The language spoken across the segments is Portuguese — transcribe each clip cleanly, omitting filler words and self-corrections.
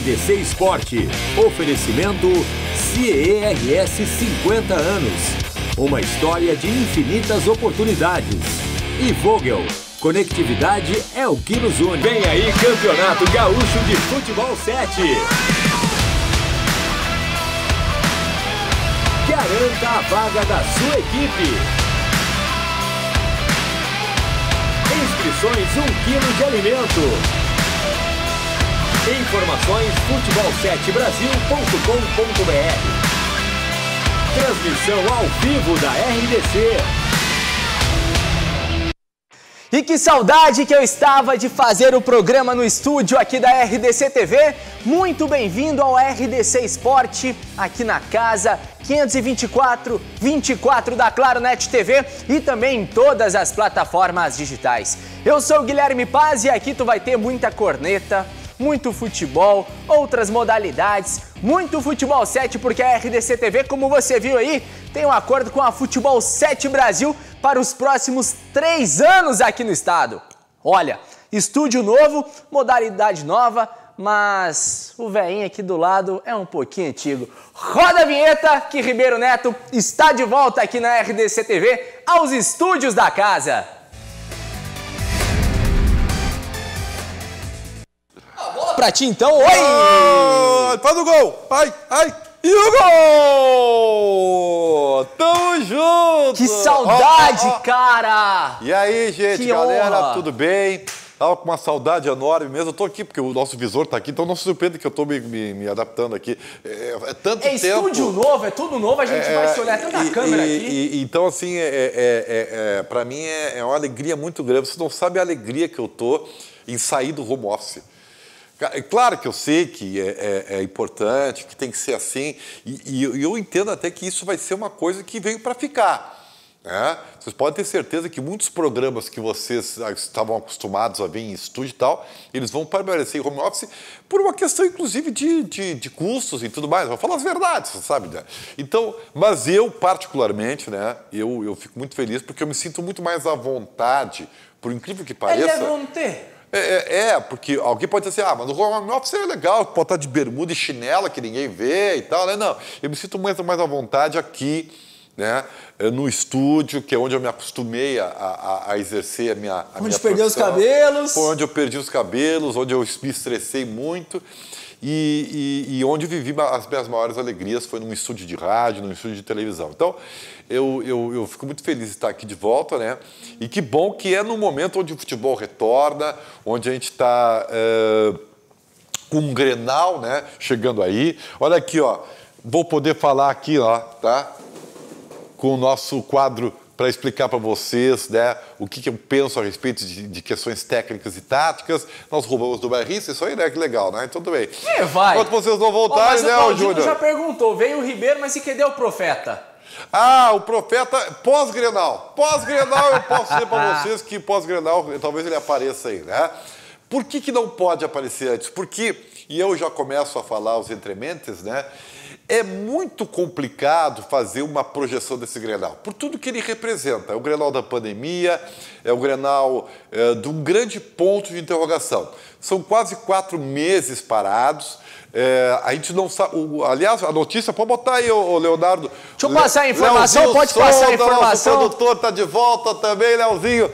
RDC Esporte. Oferecimento CERS 50 anos. Uma história de infinitas oportunidades. E Vogel. Conectividade é o que nos une. Vem aí, Campeonato Gaúcho de Futebol 7. Garanta a vaga da sua equipe. Inscrições 1 kg de alimento. Informações futebol7brasil.com.br. Transmissão ao vivo da RDC. E que saudade que eu estava de fazer o programa no estúdio aqui da RDC TV. Muito bem-vindo ao RDC Esporte, aqui na casa 524 da Claro Net TV e também em todas as plataformas digitais. Eu sou o Guilherme Paz e aqui tu vai ter muita corneta, muito futebol, outras modalidades, muito Futebol 7, porque a RDC TV, como você viu aí, tem um acordo com a Futebol 7 Brasil para os próximos 3 anos aqui no estado. Olha, estúdio novo, modalidade nova, mas o velhinho aqui do lado é um pouquinho antigo. Roda a vinheta que Ribeiro Neto está de volta aqui na RDC TV, aos estúdios da casa. A bola pra ti então, oi! Faz o gol! Ai! E o gol! Tamo junto! Que saudade, cara! E aí, gente, que galera, honra. tudo bem? Tava com uma saudade enorme mesmo. Eu tô aqui porque o nosso visor tá aqui, então não se surpreende que eu tô me adaptando aqui. É tanto tempo. É estúdio novo, é tudo novo, a gente vai se olhar tanta câmera aqui. Então, assim, pra mim é uma alegria muito grande. Você não sabe a alegria que eu tô em sair do home office. É claro que eu sei que é importante, que tem que ser assim, e eu entendo até que isso vai ser uma coisa que veio para ficar. Né? Vocês podem ter certeza que muitos programas que vocês estavam acostumados a ver em estúdio e tal, eles vão permanecer em home office por uma questão, inclusive, de custos e tudo mais. Vou falar as verdades, sabe? Né? Então, mas eu, particularmente, né, eu fico muito feliz porque eu me sinto muito mais à vontade, por incrível que pareça. Porque alguém pode dizer assim, mas no home office é legal, pode estar de bermuda e chinela que ninguém vê e tal, né? Não, eu me sinto mais à vontade aqui, né? No estúdio, que é onde eu me acostumei a exercer a minha Onde perdeu os cabelos. Foi onde eu perdi os cabelos, onde eu me estressei muito e onde eu vivi as minhas maiores alegrias foi num estúdio de rádio, num estúdio de televisão. Então, eu fico muito feliz de estar aqui de volta, né? E que bom que é no momento onde o futebol retorna, onde a gente está com um Grenal, né? Chegando aí. Olha aqui, ó. Vou poder falar aqui, ó, tá? Com o nosso quadro para explicar para vocês, né, o que eu penso a respeito de questões técnicas e táticas. Nós roubamos do Barrista, isso aí, né? Que legal, né? Tudo bem. Vai. Enquanto vocês não voltarem, né, o Júnior? já perguntou, veio o Ribeiro, mas e cadê o Profeta? O Profeta, pós-Grenal. Pós-Grenal, eu posso dizer para vocês que pós-Grenal, talvez ele apareça aí, né? Por que não pode aparecer antes? Porque, e eu já começo a falar os entrementes, né? É muito complicado fazer uma projeção desse Grenal, por tudo que ele representa. É o Grenal da pandemia, é o Grenal de um grande ponto de interrogação. São quase 4 meses parados. A gente não sabe. Aliás, a notícia, pode botar aí, o Leonardo. Deixa eu passar a informação, pode passar a informação. O produtor está de volta também, Leozinho.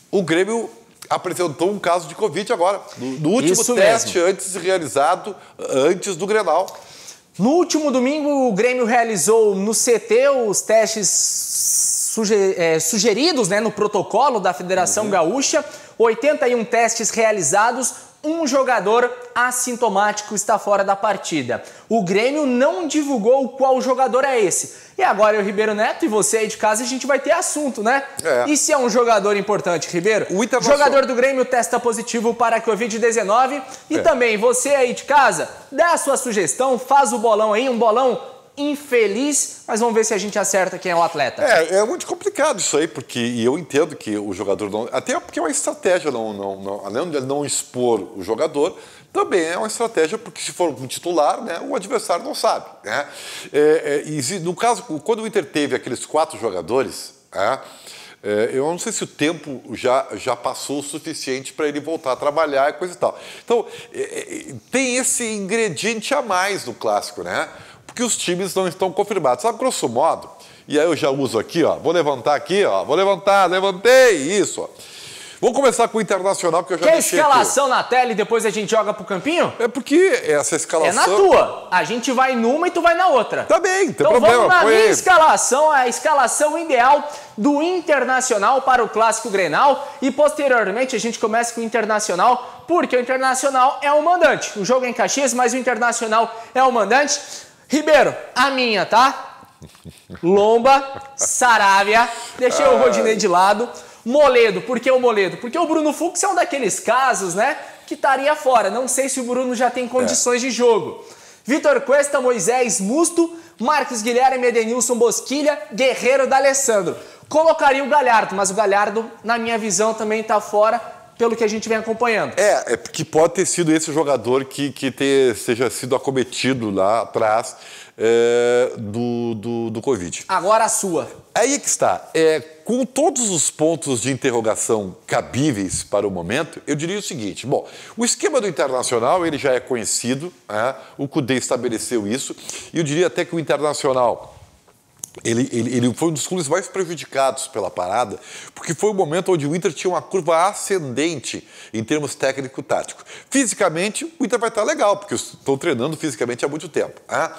O Grêmio apresentou um caso de Covid agora, no último Isso teste mesmo. realizado antes do Grenal. No último domingo, o Grêmio realizou no CT os testes sugeridos, né, no protocolo da Federação Gaúcha. 81 testes realizados, um jogador assintomático está fora da partida. O Grêmio não divulgou qual jogador é esse. E agora eu, Ribeiro Neto, e você aí de casa, a gente vai ter assunto, né? E se é um jogador importante, Ribeiro? O jogador do Grêmio testa positivo para a Covid-19. E também, você aí de casa, dá a sua sugestão, faz o bolão aí, um bolão infeliz, mas vamos ver se a gente acerta quem é o atleta. É muito complicado isso aí, porque e eu entendo que o jogador não... Até porque é uma estratégia, além de não expor o jogador, também é uma estratégia, porque se for um titular, né, o adversário não sabe. Né? No caso, quando o Inter teve aqueles 4 jogadores, Eu não sei se o tempo já passou o suficiente para ele voltar a trabalhar e coisa e tal. Então, tem esse ingrediente a mais no Clássico, né? Porque os times não estão confirmados. Sabe, grosso modo, e aí eu já uso aqui, ó, vou levantar aqui, ó, levantei, isso, ó. Vamos começar com o Internacional, que eu já deixei aqui. Quer escalação na tela e depois a gente joga pro campinho? É porque essa escalação... É na tua. A gente vai numa e tu vai na outra. Tá bem, não tem então problema. Então vamos na minha escalação, a escalação ideal do Internacional para o Clássico Grenal. E posteriormente a gente começa com o Internacional, porque o Internacional é o mandante. O jogo é em Caxias, mas o Internacional é o mandante. Ribeiro, a minha, tá? Lomba, Saravia, deixei o Rodinei de lado. Moledo, por que o Moledo? Porque o Bruno Fux é um daqueles casos, né, que estaria fora. Não sei se o Bruno já tem condições de jogo. Vitor Cuesta, Moisés, Musto, Marcos Guilherme, Edenilson, Bosquilha, Guerreiro, D'Alessandro. Colocaria o Galhardo, mas o Galhardo, na minha visão, também está fora, pelo que a gente vem acompanhando. É porque pode ter sido esse jogador que seja sido acometido lá atrás do Covid. Agora a sua. Aí é que está. Com todos os pontos de interrogação cabíveis para o momento, eu diria o seguinte. Bom, o esquema do Internacional ele já é conhecido, né? O Kudê estabeleceu isso, e eu diria até que o Internacional... Ele foi um dos clubes mais prejudicados pela parada, porque foi o momento onde o Inter tinha uma curva ascendente em termos técnico-tático. Fisicamente, o Inter vai estar legal, porque estão treinando fisicamente há muito tempo. Né?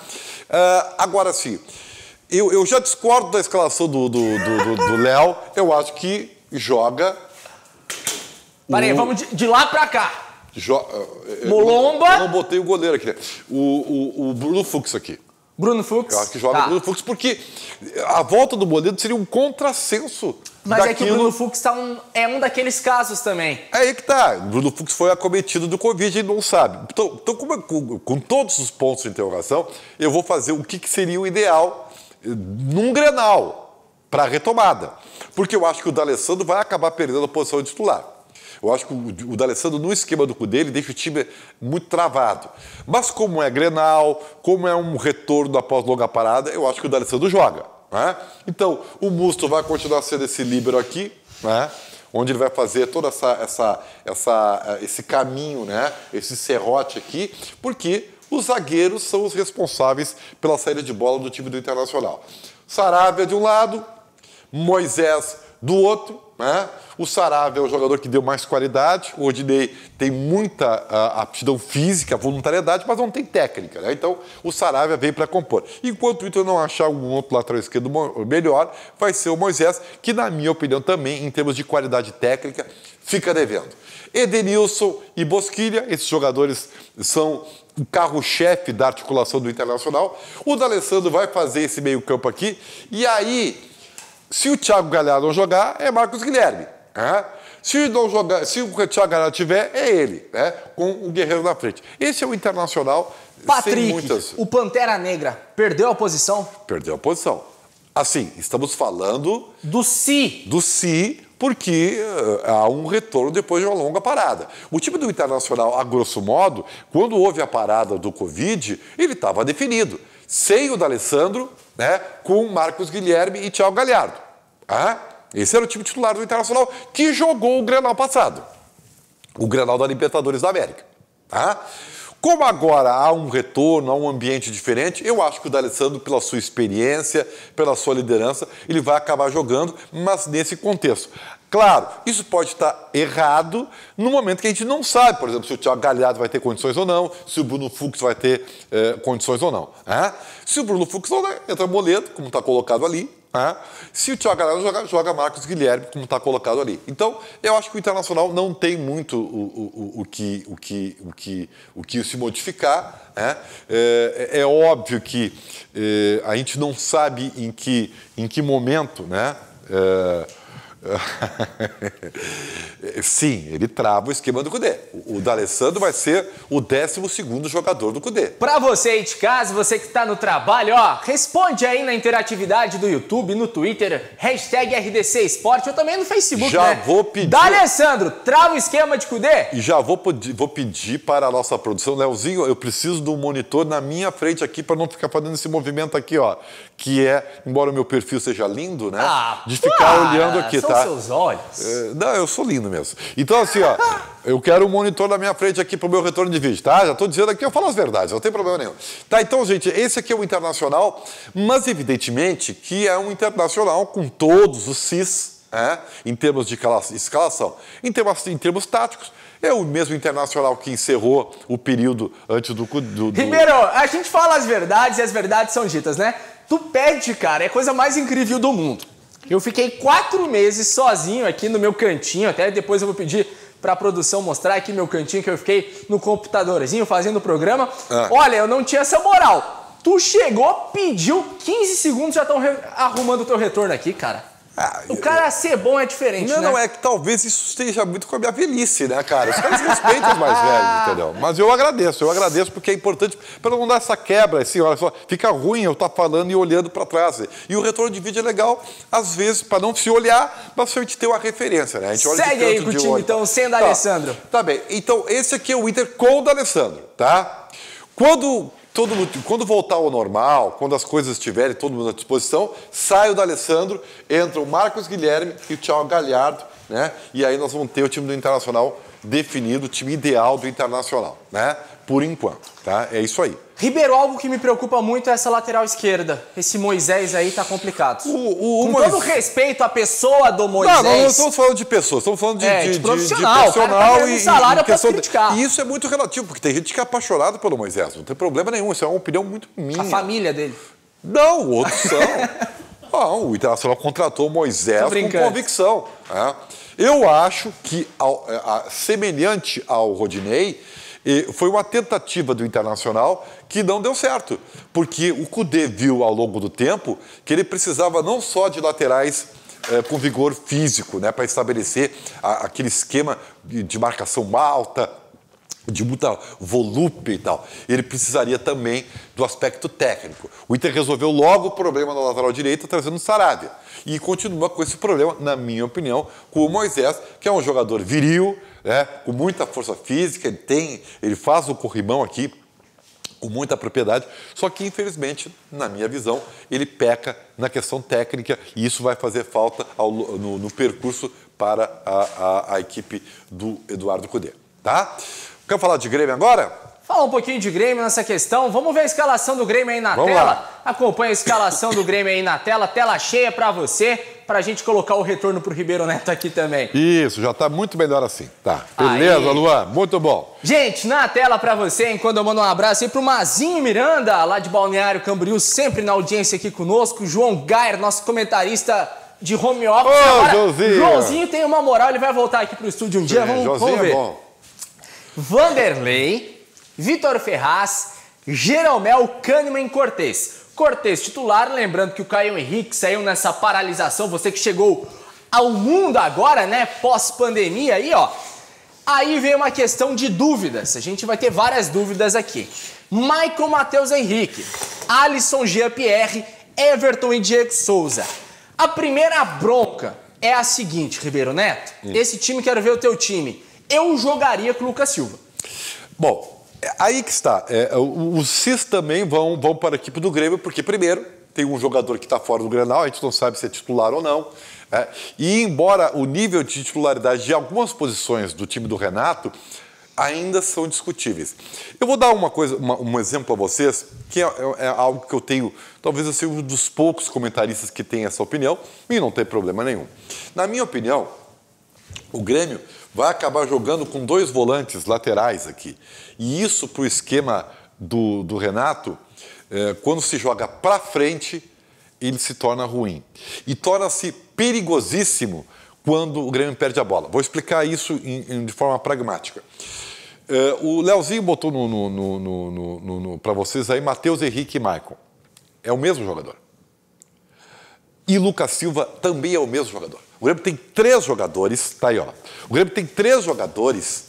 Agora sim, eu já discordo da escalação do Léo, eu acho que joga... Peraí, vamos de lá pra cá. Molomba... Eu não botei o goleiro aqui, né? O Bruno Fux aqui. Bruno Fux? Eu acho que joga Bruno Fux, porque a volta do Moledo seria um contrassenso. Mas daquilo... é que o Bruno Fux é um daqueles casos também. É aí que tá. O Bruno Fux foi acometido do Covid e não sabe. Então com todos os pontos de interrogação, eu vou fazer o que seria o ideal num Grenal para a retomada. Porque eu acho que o D'Alessandro vai acabar perdendo a posição de titular. Eu acho que o D'Alessandro, no esquema do Kudê, ele deixa o time muito travado. Mas como é Grenal, como é um retorno após longa parada, eu acho que o D'Alessandro joga. Né? Então, o Musto vai continuar sendo esse líbero aqui, né? Onde ele vai fazer todo esse caminho, né? Esse serrote aqui, porque os zagueiros são os responsáveis pela saída de bola do time do Internacional. Saravia de um lado, Moisés do outro, né? O Saravia é o jogador que deu mais qualidade, o Rodinei tem muita aptidão física, voluntariedade, mas não tem técnica, né? Então o Saravia veio para compor. Enquanto o Inter não achar um outro lateral esquerdo melhor, vai ser o Moisés, que na minha opinião também, em termos de qualidade técnica, fica devendo. Edenilson e Bosquilha, esses jogadores são o carro-chefe da articulação do Internacional. O D'Alessandro vai fazer esse meio-campo aqui, e aí, se o Thiago Galhardo não jogar, é Marcos Guilherme. Né? Se o Thiago Galhardo tiver, é ele, né? Com o Guerreiro na frente. Esse é o Internacional. Patrick, o Pantera Negra, perdeu a posição? Perdeu a posição. Assim, estamos falando... Do si, porque há um retorno depois de uma longa parada. O time do Internacional, a grosso modo, quando houve a parada do Covid, ele estava definido. Sem o D'Alessandro, né, com Marcos Guilherme e Thiago Galhardo. Esse era o time titular do Internacional que jogou o Grenal passado. O Grenal da Libertadores da América. Como agora há um retorno, há um ambiente diferente, eu acho que o D'Alessandro, pela sua experiência, pela sua liderança, ele vai acabar jogando, mas nesse contexto. Claro, isso pode estar errado no momento que a gente não sabe, por exemplo, se o Thiago Galhardo vai ter condições ou não, se o Bruno Fux vai ter condições ou não. Se o Bruno Fux não, entra Moledo, como está colocado ali. Se o Thiago Galhardo joga Marcos Guilherme, como está colocado ali. Então, eu acho que o Internacional não tem muito o que se modificar. É óbvio que a gente não sabe em que momento, né? Sim, ele trava o esquema do Kudê. O D'Alessandro vai ser o 12º jogador do Kudê. Pra você aí de casa, você que tá no trabalho, ó, responde aí na interatividade do YouTube, no Twitter, hashtag RDC Esporte, ou também no Facebook, já vou pedir... D'Alessandro, trava o esquema de Kudê. E já vou pedir para a nossa produção, Leozinho, eu preciso de um monitor na minha frente aqui para não ficar fazendo esse movimento aqui, ó, que é, embora o meu perfil seja lindo, né, de ficar olhando aqui, são tá? seus olhos. Não, eu sou lindo mesmo. Então, assim, ó, eu quero um monitor na minha frente aqui pro meu retorno de vídeo, tá? Já tô dizendo aqui, eu falo as verdades, não tem problema nenhum. Tá, então, gente, esse aqui é o Internacional, mas evidentemente que é um Internacional com todos os cis, em termos de escalação. Em termos táticos, é o mesmo Internacional que encerrou o período antes do... Ribeiro, a gente fala as verdades e as verdades são ditas, né? Tu perde, cara, é a coisa mais incrível do mundo. Eu fiquei 4 meses sozinho aqui no meu cantinho, até depois eu vou pedir pra produção mostrar aqui meu cantinho que eu fiquei no computadorzinho fazendo o programa. Olha, eu não tinha essa moral. Tu chegou, pediu 15 segundos, já estão arrumando o teu retorno aqui, cara. O cara ser bom é diferente, né? Não, é que talvez isso esteja muito com a minha velhice, né, cara? Os caras respeitam os mais velhos, entendeu? Mas eu agradeço porque é importante para não dar essa quebra, assim, olha só, fica ruim eu estar falando e olhando para trás. E o retorno de vídeo é legal, às vezes, para não se olhar, mas a gente ter uma referência, né? A gente olha segue aí com o time, então, sem o D'Alessandro. Tá bem, então esse aqui é o Inter com o D'Alessandro, tá? Quando voltar ao normal, quando as coisas estiverem todo mundo à disposição, sai o D'Alessandro, entra o Marcos Guilherme e o Thiago Galhardo, né? E aí nós vamos ter o time do Internacional definido, o time ideal do Internacional, né? Por enquanto, tá? É isso aí. Ribeiro, algo que me preocupa muito é essa lateral esquerda. Esse Moisés aí tá complicado. Com todo respeito à pessoa do Moisés... Não estamos falando de pessoas, estamos falando de profissional. De profissional e salário pra criticar. E isso é muito relativo, porque tem gente que é apaixonado pelo Moisés, não tem problema nenhum, isso é uma opinião muito minha. A família dele. Não, outros são. Não, o Internacional contratou o Moisés com convicção. Eu acho que, semelhante ao Rodinei, foi uma tentativa do Internacional que não deu certo, porque o Kudê viu ao longo do tempo que ele precisava não só de laterais com vigor físico, né, para estabelecer aquele esquema de marcação alta, de muita volúpia e tal. Ele precisaria também do aspecto técnico. O Inter resolveu logo o problema na lateral direita, trazendo o Saravia. E continua com esse problema, na minha opinião, com o Moisés, que é um jogador viril, né, com muita força física, ele faz o corrimão aqui com muita propriedade, só que, infelizmente, na minha visão, ele peca na questão técnica e isso vai fazer falta no percurso para a equipe do Eduardo Kudê. Tá? Quer falar de Grêmio agora? Fala um pouquinho de Grêmio nessa questão. Vamos ver a escalação do Grêmio aí na tela? Lá. Acompanha a escalação do Grêmio aí na tela. Tela cheia pra você, pra gente colocar o retorno pro Ribeiro Neto aqui também. Isso, já tá muito melhor assim. Tá. Beleza, aí. Luan? Muito bom. Gente, na tela pra você, enquanto eu mando um abraço aí pro Mazinho Miranda, lá de Balneário Camboriú, sempre na audiência aqui conosco. João Gayer, nosso comentarista de home office. Agora, Joãozinho tem uma moral, ele vai voltar aqui pro estúdio um dia. Vamos ver. É bom. Vanderlei, Vitor Ferraz, Jeromel, Kahneman e Cortez. Cortez titular, lembrando que o Caio Henrique saiu nessa paralisação, você que chegou ao mundo agora, né, pós-pandemia aí, ó. Aí vem uma questão de dúvidas, a gente vai ter várias dúvidas aqui. Michael, Matheus Henrique, Alisson, Jean-Pierre, Everton e Diego Souza. A primeira bronca é a seguinte, Ribeiro Neto, esse time, quero ver o teu time. Eu jogaria com o Lucas Silva. Bom, aí que está. Os CIS também vão para a equipe do Grêmio, porque, primeiro, tem um jogador que está fora do Grenal, a gente não sabe se é titular ou não. E, embora o nível de titularidade de algumas posições do time do Renato ainda são discutíveis. Eu vou dar um exemplo a vocês, que é algo que eu tenho, talvez eu seja um dos poucos comentaristas que tem essa opinião, e não tem problema nenhum. Na minha opinião, o Grêmio vai acabar jogando com 2 volantes laterais aqui. E isso, para o esquema do Renato, quando se joga para frente, ele se torna ruim. E torna-se perigosíssimo quando o Grêmio perde a bola. Vou explicar isso de forma pragmática. O Leozinho botou para vocês aí Matheus Henrique e Maicon. É o mesmo jogador. E Lucas Silva também é o mesmo jogador. O Grêmio tem 3 jogadores, tá aí, ó. O Grêmio tem 3 jogadores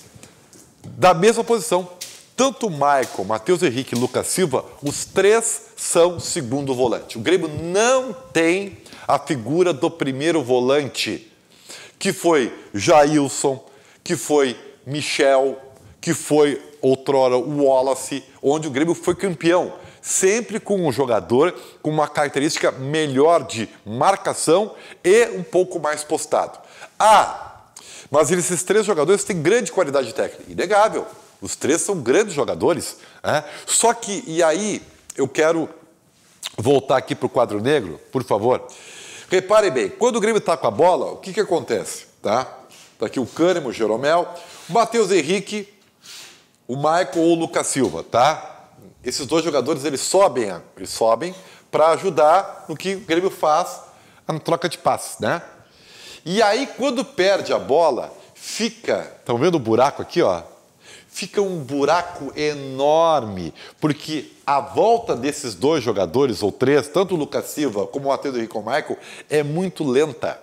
da mesma posição. Tanto o Maicon, Matheus Henrique e Lucas Silva, os 3 são segundo volante. O Grêmio não tem a figura do primeiro volante, que foi Jailson, que foi Michel, que foi outrora o Wallace, onde o Grêmio foi campeão. sempre com um jogador com uma característica melhor de marcação e um pouco mais postado. Mas esses 3 jogadores têm grande qualidade técnica, inegável. Os 3 são grandes jogadores. Né? Só que, e aí, eu quero voltar aqui para o quadro negro, por favor. Reparem bem, quando o Grêmio está com a bola, o que acontece? Tá aqui o Kahneman, o Jeromel, o Matheus Henrique, o Michael ou o Lucas Silva, tá? Esses 2 jogadores, eles sobem para ajudar no que o Grêmio faz na troca de passes, né? E aí, quando perde a bola, estão vendo o buraco aqui, ó? Fica um buraco enorme, porque a volta desses 2 jogadores, ou 3, tanto o Lucas Silva como o Matheus Henrique ou o Michael, é muito lenta.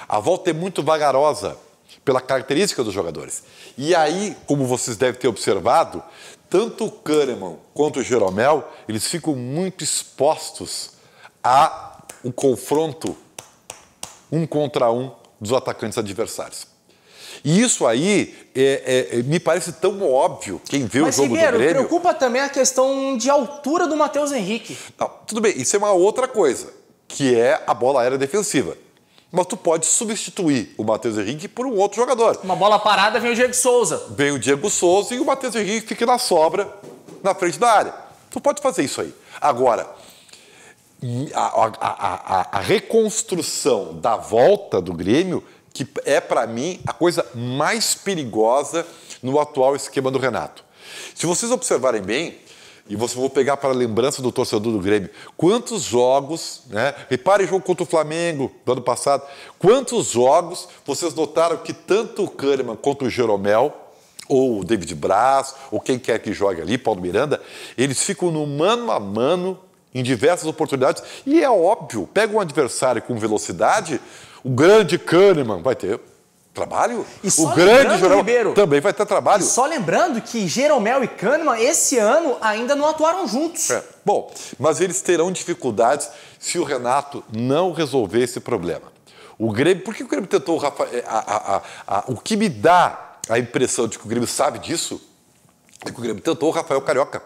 A volta é muito vagarosa, pela característica dos jogadores. E aí, como vocês devem ter observado, tanto o Kahneman quanto o Jeromel, eles ficam muito expostos a um confronto 1 contra 1 dos atacantes adversários. E isso aí me parece tão óbvio, quem vê o jogo do Grêmio... Mas, Ribeiro, preocupa também a questão de altura do Matheus Henrique. Não, tudo bem, isso é uma outra coisa, que é a bola aérea defensiva. Mas tu pode substituir o Matheus Henrique por um outro jogador. Uma bola parada, vem o Diego Souza. Vem o Diego Souza e o Matheus Henrique fica na sobra, na frente da área. Tu pode fazer isso aí. Agora, a reconstrução da volta do Grêmio, que é, para mim, a coisa mais perigosa no atual esquema do Renato. Se vocês observarem bem, e vocês vão pegar para a lembrança do torcedor do Grêmio, quantos jogos, né? Reparem o jogo contra o Flamengo do ano passado, quantos jogos vocês notaram que tanto o Kahneman quanto o Jeromel, ou o David Braz, ou quem quer que jogue ali, Paulo Miranda, eles ficam no mano a mano em diversas oportunidades, e é óbvio, pega um adversário com velocidade, o grande Kahneman vai ter trabalho, o grande Jeromel também vai ter trabalho. E só lembrando que Jeromel e Kahneman, esse ano, ainda não atuaram juntos. Bom, mas eles terão dificuldades se o Renato não resolver esse problema. O Grêmio, por que o Grêmio tentou o Rafael? O que me dá a impressão de que o Grêmio sabe disso é que o Grêmio tentou o Rafael Carioca.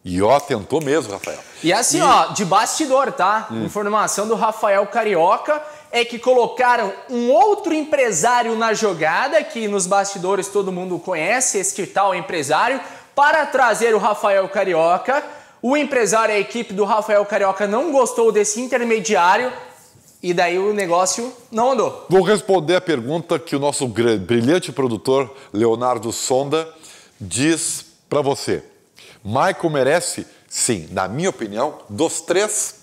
E tentou mesmo, Rafael. E assim, de bastidor, tá? Informação do Rafael Carioca é que colocaram um outro empresário na jogada, que nos bastidores todo mundo conhece, este tal empresário, para trazer o Rafael Carioca. O empresário, a equipe do Rafael Carioca não gostou desse intermediário e daí o negócio não andou. Vou responder a pergunta que o nosso brilhante produtor Leonardo Sonda diz para você. Michael merece, sim, na minha opinião, dos 3,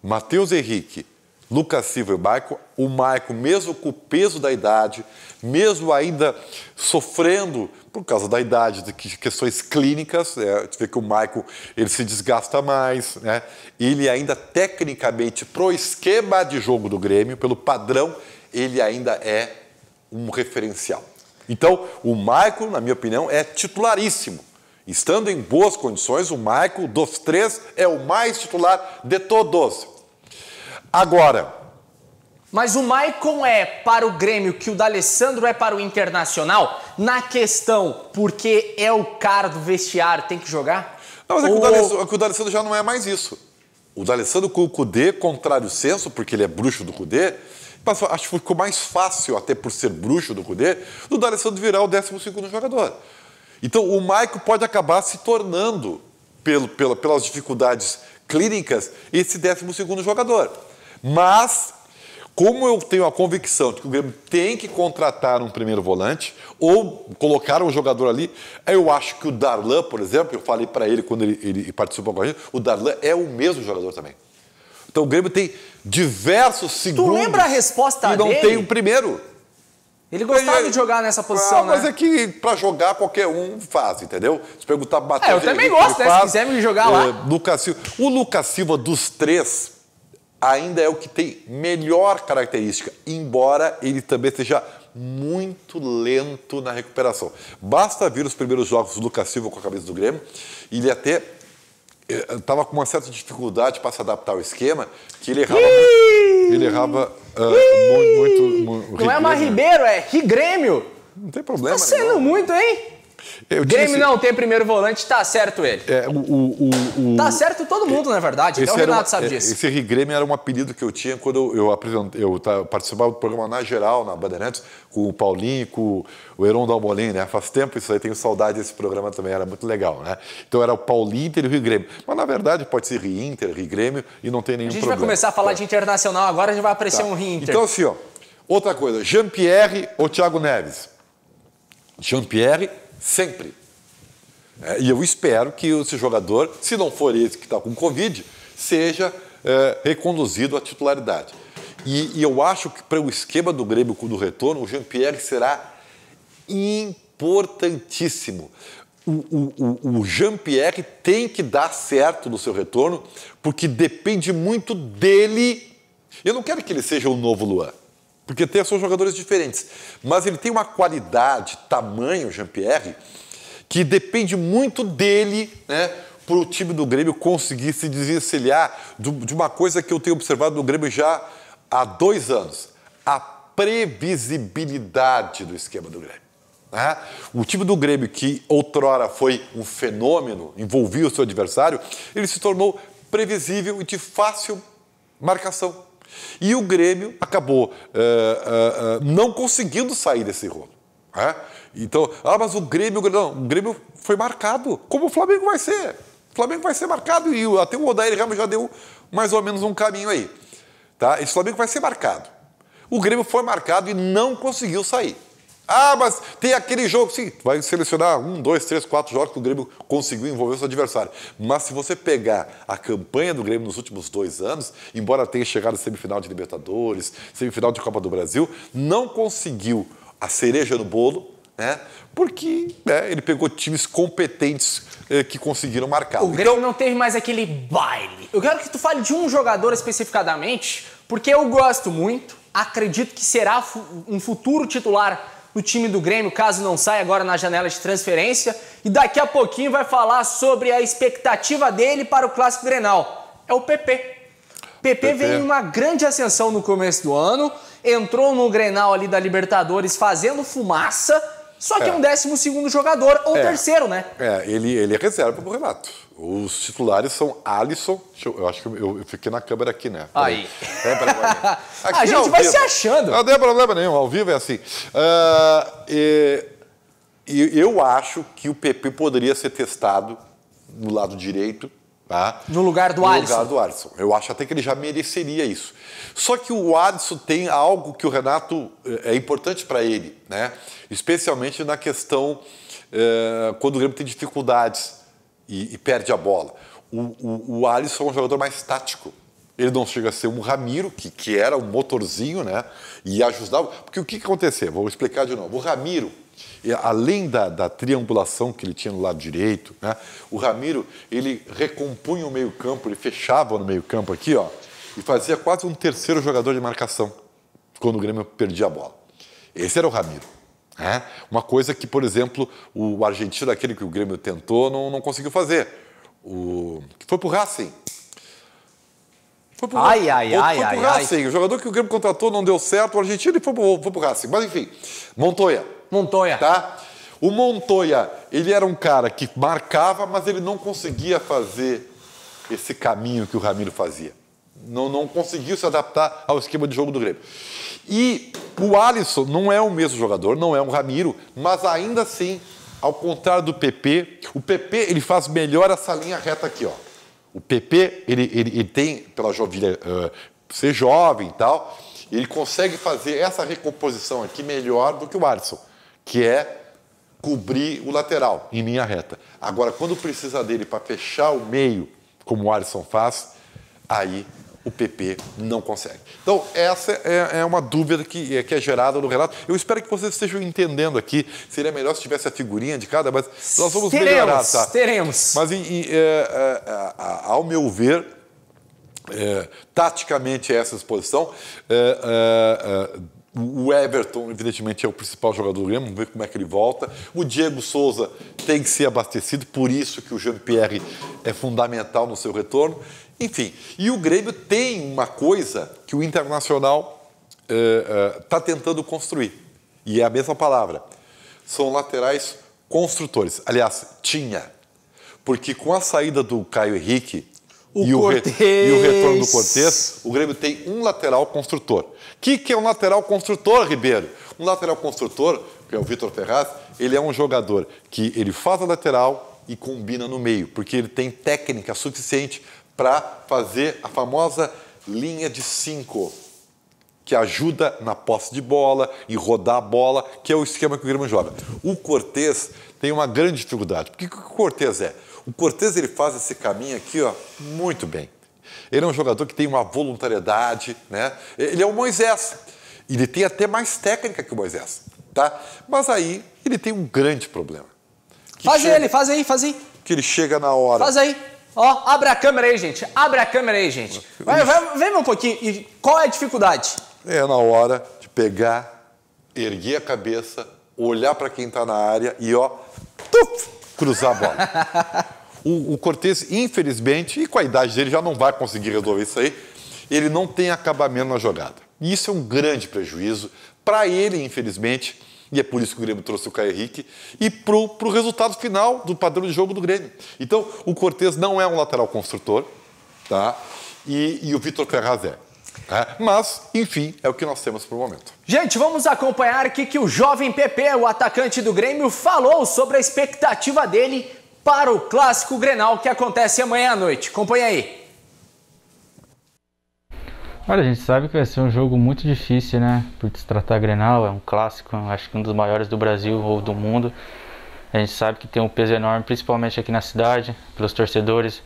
Matheus Henrique, Lucas Silva e o Michael, mesmo com o peso da idade, mesmo ainda sofrendo por causa da idade, de questões clínicas, você vê que o Michael ele se desgasta mais, né? Ele ainda tecnicamente, pro esquema de jogo do Grêmio, pelo padrão, ele ainda é um referencial. Então, o Michael, na minha opinião, é titularíssimo. Estando em boas condições, o Michael, dos 3, é o mais titular de todos. Agora... Mas o Maicon é para o Grêmio que o D'Alessandro é para o Internacional? Na questão, porque é o cara do vestiário, tem que jogar? Não, mas é que o D'Alessandro já não é mais isso. O D'Alessandro com o Kudê, contrário senso, porque ele é bruxo do Kudê, acho que ficou mais fácil, até por ser bruxo do Kudê, do D'Alessandro virar o 12º jogador. Então, o Michael pode acabar se tornando, pelas dificuldades clínicas, esse 12º jogador. Mas, como eu tenho a convicção de que o Grêmio tem que contratar um primeiro volante ou colocar um jogador ali, eu acho que o Darlan, por exemplo, eu falei para ele quando ele participou com a gente, o Darlan é o mesmo jogador também. Então, o Grêmio tem diversos segundos... Tu lembra a resposta dele? E não tem um primeiro. Ele gostava de jogar nessa posição, mas né? é que pra jogar qualquer um faz, entendeu? Se perguntar pra bater... eu também gosto, né? Se quiser me jogar lá. O Lucas Silva, dos 3, ainda é o que tem melhor característica, embora ele também seja muito lento na recuperação. Basta ver os primeiros jogos do Lucas Silva com a cabeça do Grêmio, e ele até estava com uma certa dificuldade para se adaptar ao esquema, que ele errava... muito não é mais Ribeiro, é Rigrêmio. Não tem problema. Tá sendo muito, hein? Grêmio não tem primeiro volante, tá certo ele. Tá certo todo mundo, na verdade. Até o Renato sabe disso. Esse Henri Grêmio era um apelido que eu tinha quando eu participava do programa Na Geral, na Bandeirantes, com o Paulinho, com o Heron Dalmolin, né? Faz tempo isso aí, tenho saudade desse programa também, era muito legal, né? Então era o Paulinho Inter e o Rio Grêmio. Mas na verdade pode ser Rio Inter, Rio Grêmio e não tem nenhum problema. A gente vai começar a falar de internacional agora, já vai aparecer um Rio Inter. Então assim, ó, outra coisa, Jean-Pierre ou Thiago Neves? Jean-Pierre sempre. E eu espero que esse jogador, se não for esse que está com Covid, seja reconduzido à titularidade. E eu acho que para o esquema do Grêmio do retorno, o Jean-Pierre será importantíssimo. O Jean-Pierre tem que dar certo no seu retorno, porque depende muito dele. Eu não quero que ele seja o novo Luan, porque são jogadores diferentes. Mas ele tem uma qualidade, tamanho, Jean-Pierre, que depende muito dele, né, para o time do Grêmio conseguir se desvencilhar de uma coisa que eu tenho observado no Grêmio já há 2 anos. A previsibilidade do esquema do Grêmio. Né? O time do Grêmio, que outrora foi um fenômeno, envolvia o seu adversário, ele se tornou previsível e de fácil marcação. E o Grêmio acabou não conseguindo sair desse rolo. Né? Então, mas o Grêmio foi marcado, como o Flamengo vai ser. O Flamengo vai ser marcado e até o Odair Helma já deu mais ou menos um caminho aí. Tá? Esse Flamengo vai ser marcado. O Grêmio foi marcado e não conseguiu sair. Mas tem aquele jogo, sim, vai selecionar 1, 2, 3, 4 jogos que o Grêmio conseguiu envolver o seu adversário. Mas se você pegar a campanha do Grêmio nos últimos 2 anos, embora tenha chegado à semifinal de Libertadores, semifinal de Copa do Brasil, não conseguiu a cereja no bolo, né? Porque ele pegou times competentes que conseguiram marcar. O Grêmio não teve mais aquele baile. Eu quero que tu fale de um jogador especificadamente, porque eu gosto muito, acredito que será um futuro titular no time do Grêmio, caso não saia agora na janela de transferência, e daqui a pouquinho vai falar sobre a expectativa dele para o Clássico Grenal. É o PP. PP veio em uma grande ascensão no começo do ano, entrou no Grenal ali da Libertadores fazendo fumaça, só que é um 12º jogador, ou terceiro, né? Ele é reserva pro Renato. Os titulares são Alisson, eu acho que eu fiquei na câmera aqui, né? Aí. Aqui a gente vai se achando. Não tem problema nenhum, ao vivo é assim. Eu acho que o PP poderia ser testado no lado direito, tá? No lugar do Alisson. No lugar do Alisson. Eu acho até que ele já mereceria isso. Só que o Alisson tem algo que o Renato é importante para ele, né? Especialmente na questão quando o Grêmio tem dificuldades e perde a bola. O Alisson é um jogador mais tático. Ele não chega a ser um Ramiro, que era um motorzinho, né? E ajudava. Porque o que aconteceu? Vou explicar de novo. O Ramiro, além da triangulação que ele tinha no lado direito, né? O Ramiro, ele recompunha o meio-campo, ele fechava no meio-campo aqui, ó, e fazia quase um terceiro jogador de marcação quando o Grêmio perdia a bola. Esse era o Ramiro. Uma coisa que, por exemplo, o argentino, aquele que o Grêmio tentou, não conseguiu fazer. Que foi pro Racing. Foi pro Racing. O jogador que o Grêmio contratou não deu certo, o argentino, e foi pro Racing. Mas enfim, Montoya. Tá? O Montoya, ele era um cara que marcava, mas ele não conseguia fazer esse caminho que o Ramiro fazia. Não conseguiu se adaptar ao esquema de jogo do Grêmio. E o Alisson não é o mesmo jogador, não é um Ramiro, mas ainda assim, ao contrário do PP, o PP ele faz melhor essa linha reta aqui, ó. O PP, ele tem, pela jovilha, ser jovem e tal, ele consegue fazer essa recomposição aqui melhor do que o Alisson, que é cobrir o lateral em linha reta. Agora, quando precisa dele para fechar o meio, como o Alisson faz, aí o PP não consegue. Então, essa é uma dúvida que é gerada no Renato. Eu espero que vocês estejam entendendo aqui. Seria melhor se tivesse a figurinha de cada, mas nós vamos melhorar, tá? Teremos. Mas, ao meu ver, taticamente essa exposição, o Everton, evidentemente, é o principal jogador do Grêmio. Vamos ver como é que ele volta. O Diego Souza tem que ser abastecido, por isso que o Jean-Pierre é fundamental no seu retorno. Enfim, e o Grêmio tem uma coisa que o Internacional está tentando construir. E é a mesma palavra. São laterais construtores. Aliás, tinha. Porque com a saída do Caio Henrique e o retorno do Cortez, o Grêmio tem um lateral construtor. O que é um lateral construtor, Ribeiro? Um lateral construtor, que é o Vitor Ferraz, ele é um jogador que ele faz a lateral e combina no meio, porque ele tem técnica suficiente para fazer a famosa linha de 5, que ajuda na posse de bola e rodar a bola, que é o esquema que o Grêmio joga. O Cortez tem uma grande dificuldade. Porque o que o Cortez é? O Cortez ele faz esse caminho aqui, ó, muito bem. Ele é um jogador que tem uma voluntariedade, né? Ele é o Moisés. Ele tem até mais técnica que o Moisés, tá? Mas aí ele tem um grande problema. Faz aí. Que ele chega na hora. Faz aí. Ó, abre a câmera aí, gente. Abre a câmera aí, gente. Vem um pouquinho. E qual é a dificuldade? É na hora de pegar, erguer a cabeça, olhar para quem está na área e, ó, cruzar a bola. O Cortez, infelizmente, e com a idade dele, já não vai conseguir resolver isso aí, ele não tem acabamento na jogada. E isso é um grande prejuízo para ele, infelizmente, e é por isso que o Grêmio trouxe o Caio Henrique, e para o resultado final do padrão de jogo do Grêmio. Então, o Cortez não é um lateral construtor, tá? E o Vitor Ferraz é. Mas, enfim, é o que nós temos por momento. Gente, vamos acompanhar o que o jovem PP, o atacante do Grêmio, falou sobre a expectativa dele para o Clássico Grenal que acontece amanhã à noite. Acompanha aí. Olha, a gente sabe que vai ser um jogo muito difícil, né? Por se tratar Grenal, é um clássico, acho que um dos maiores do Brasil ou do mundo. A gente sabe que tem um peso enorme, principalmente aqui na cidade, pelos torcedores.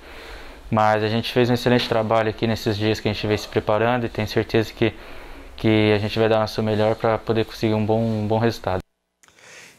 Mas a gente fez um excelente trabalho aqui nesses dias que a gente veio se preparando e tenho certeza que a gente vai dar o nosso melhor para poder conseguir um bom resultado.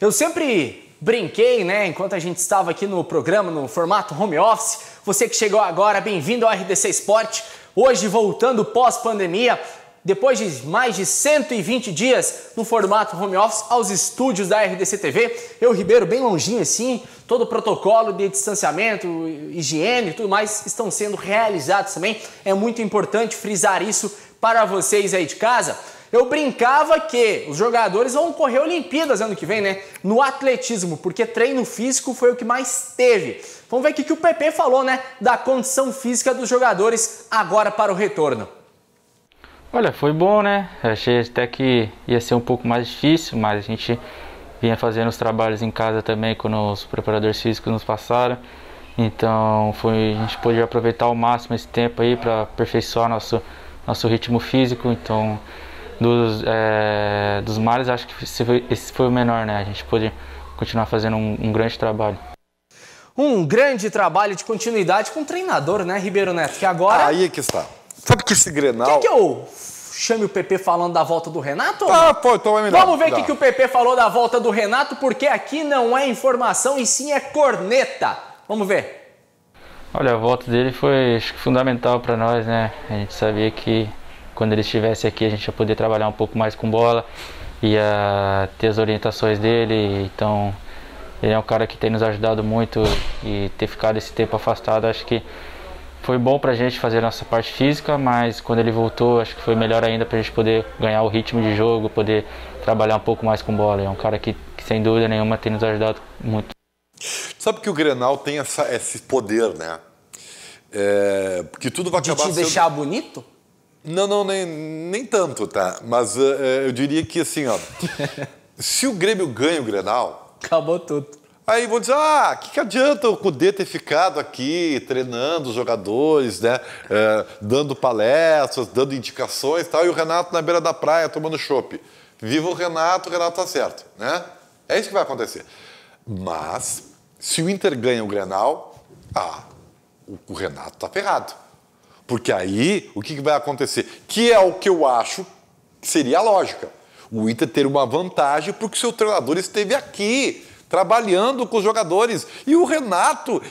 Eu sempre brinquei, né, enquanto a gente estava aqui no programa, no formato home office. Você que chegou agora, bem-vindo ao RDC Sport. Hoje, voltando pós-pandemia, depois de mais de 120 dias no formato home office, aos estúdios da RDC TV. Eu, Ribeiro, bem longinho assim, todo o protocolo de distanciamento, higiene e tudo mais estão sendo realizados também. É muito importante frisar isso para vocês aí de casa. Eu brincava que os jogadores vão correr Olimpíadas ano que vem, né? No atletismo, porque treino físico foi o que mais teve. Vamos ver o que o PP falou, né? Da condição física dos jogadores agora para o retorno. Olha, foi bom, né? Eu achei até que ia ser um pouco mais difícil, mas a gente vinha fazendo os trabalhos em casa também quando os preparadores físicos nos passaram. Então a gente pôde aproveitar ao máximo esse tempo aí para aperfeiçoar nosso ritmo físico. Então dos males, acho que esse foi o menor, né? A gente pôde continuar fazendo um grande trabalho. Um grande trabalho de continuidade com o treinador, né, Ribeiro Neto? Que agora... Aí é que está. Sabe que esse Grenal... Quer que eu chame o PP falando da volta do Renato? Pô, então é melhor. Vamos ver o que o PP falou da volta do Renato, porque aqui não é informação e sim é corneta. Vamos ver. Olha, a volta dele foi, acho que, fundamental para nós, né? A gente sabia que quando ele estivesse aqui a gente ia poder trabalhar um pouco mais com bola, ia ter as orientações dele, então ele é um cara que tem nos ajudado muito e ter ficado esse tempo afastado, acho que foi bom pra gente fazer a nossa parte física, mas quando ele voltou, acho que foi melhor ainda pra gente poder ganhar o ritmo de jogo, poder trabalhar um pouco mais com bola. É um cara que sem dúvida nenhuma tem nos ajudado muito. Sabe que o Grenal tem esse poder, né? Porque tudo vai acabar sendo... De te deixar bonito? Não, nem tanto, tá? Mas eu diria que assim, ó, se o Grêmio ganha o Grenal... Acabou tudo. Aí vão dizer, que adianta o Cudê ter ficado aqui treinando os jogadores, né? Dando palestras, dando indicações e tal, e o Renato na beira da praia tomando chopp. Viva o Renato tá certo, né? É isso que vai acontecer. Mas, se o Inter ganha o Grenal, o Renato tá ferrado. Porque aí, o que vai acontecer? Que é o que eu acho que seria a lógica. O Inter ter uma vantagem porque o seu treinador esteve aqui, trabalhando com os jogadores. E o Renato,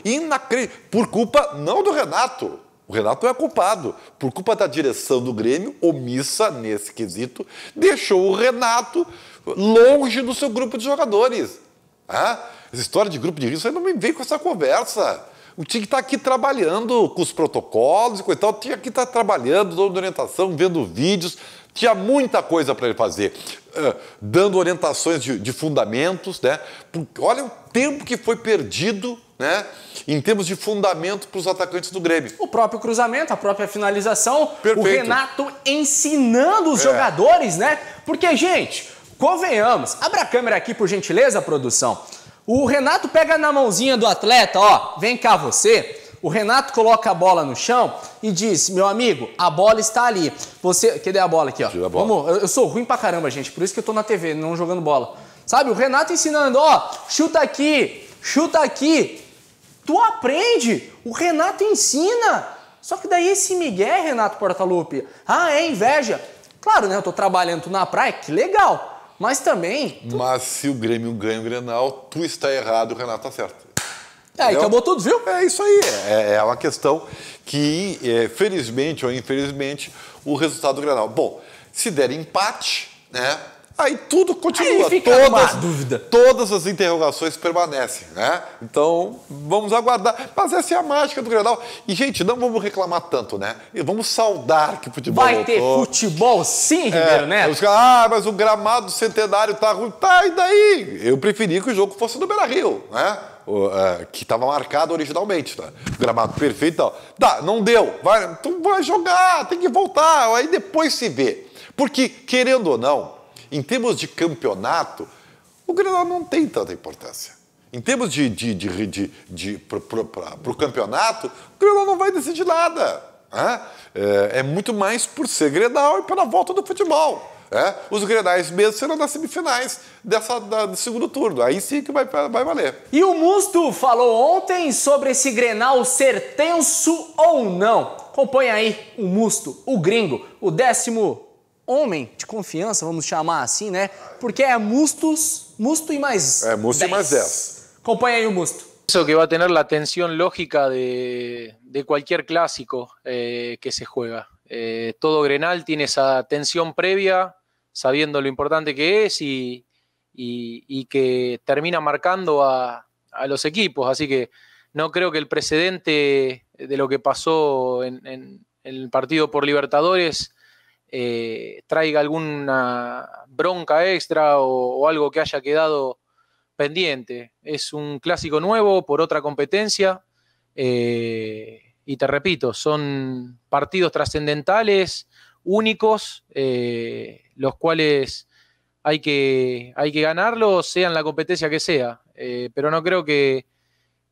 por culpa não do Renato, o Renato não é culpado, por culpa da direção do Grêmio, omissa nesse quesito, deixou o Renato longe do seu grupo de jogadores. Essa história de grupo de risco, você não me vem com essa conversa. O tinha que estar aqui trabalhando com os protocolos e coisa e tal, tinha que estar trabalhando, dando orientação, vendo vídeos, tinha muita coisa para ele fazer, dando orientações de fundamentos, né? Olha o tempo que foi perdido, né? Em termos de fundamento para os atacantes do Grêmio. O próprio cruzamento, a própria finalização, Perfeito. O Renato ensinando os jogadores, né? Porque, gente, convenhamos, abra a câmera aqui, por gentileza, produção. O Renato pega na mãozinha do atleta, ó, vem cá você. O Renato coloca a bola no chão e diz, meu amigo, a bola está ali. Você, cadê a bola aqui, ó? Tira a bola. Vamos, eu sou ruim pra caramba, gente, por isso que eu tô na TV, não jogando bola. Sabe, o Renato ensinando, ó, chuta aqui, chuta aqui. Tu aprende, o Renato ensina. Só que daí esse migué, Renato Portaluppi, é inveja. Claro, né, eu tô trabalhando na praia, que legal. Mas também... Mas se o Grêmio ganha o Grenal, tu está errado, o Renato está certo. Aí acabou tudo, viu? É isso aí. É uma questão que, felizmente ou infelizmente, o resultado do Grenal. Bom, se der empate, né? Aí tudo continua. Aí fica uma dúvida. Todas as interrogações permanecem, né? Então, vamos aguardar. Mas essa é a mágica do Grenal. E, gente, não vamos reclamar tanto, né? E vamos saudar que o futebol Vai ter futebol sim, Ribeiro Neto? Mas o gramado centenário tá ruim. Tá, e daí? Eu preferi que o jogo fosse no Beira-Rio, né? Que estava marcado originalmente, tá? Gramado perfeito e tal. Tá, não deu. Tu vai jogar, tem que voltar. Aí depois se vê. Porque, querendo ou não, em termos de campeonato, o Grenal não tem tanta importância. Em termos para o campeonato, o Grenal não vai decidir nada. Né? É muito mais por ser Grenal e pela volta do futebol. Os Grenais mesmo serão nas semifinais do segundo turno. Aí sim que vai valer. E o Musto falou ontem sobre esse Grenal ser tenso ou não. Acompanha aí o Musto, o gringo, o 10º homem de confiança, vamos chamar assim, né? Porque é Musto e mais 10. Musto e mais 10. Acompanha aí o Musto. Eso que va a tener la tensión lógica de cualquier clásico que se juega. Todo Grenal tiene esa tensión previa, sabiendo lo importante que es y que termina marcando a los equipos. Así que no creo que el precedente de lo que pasó en el partido por Libertadores traiga alguna bronca extra o algo que haya quedado pendiente. Es un clásico nuevo por otra competencia y te repito, son partidos trascendentales, únicos, los cuales hay que ganarlos, sea en la competencia que sea. Pero no creo que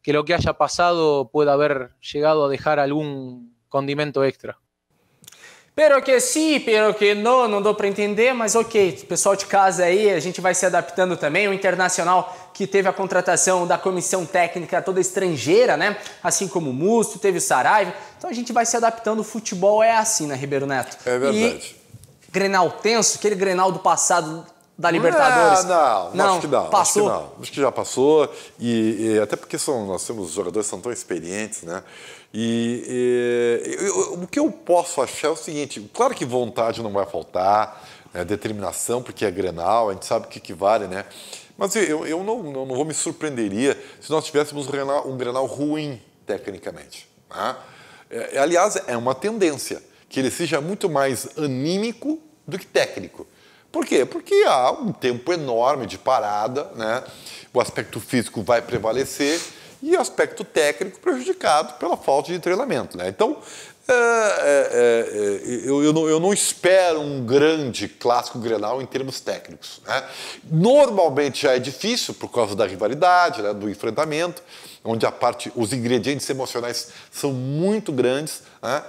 lo que haya pasado pueda haber llegado a dejar algún condimento extra. Pero que sim, pero que não dou para entender, mas ok, pessoal de casa aí, a gente vai se adaptando também. O Internacional que teve a contratação da comissão técnica toda estrangeira, né? Assim como o Musto, teve o Saraiva. Então a gente vai se adaptando, o futebol é assim, né, Ribeiro Neto? É verdade. E Grenal tenso, aquele Grenal do passado da Libertadores. Não, acho que não. Passou? Acho que já passou. E até porque nós temos jogadores que são tão experientes, né? O que eu posso achar é o seguinte, claro que vontade não vai faltar, né, determinação, porque é Grenal, a gente sabe o que vale, né? Mas eu não vou me surpreenderia se nós tivéssemos um Grenal ruim, tecnicamente. Né? Aliás, é uma tendência, que ele seja muito mais anímico do que técnico. Por quê? Porque há um tempo enorme de parada, né? O aspecto físico vai prevalecer, e aspecto técnico prejudicado pela falta de treinamento, né? Então, eu não espero um grande clássico Grenal em termos técnicos, né? Normalmente já é difícil por causa da rivalidade, né, do enfrentamento, onde os ingredientes emocionais são muito grandes, né?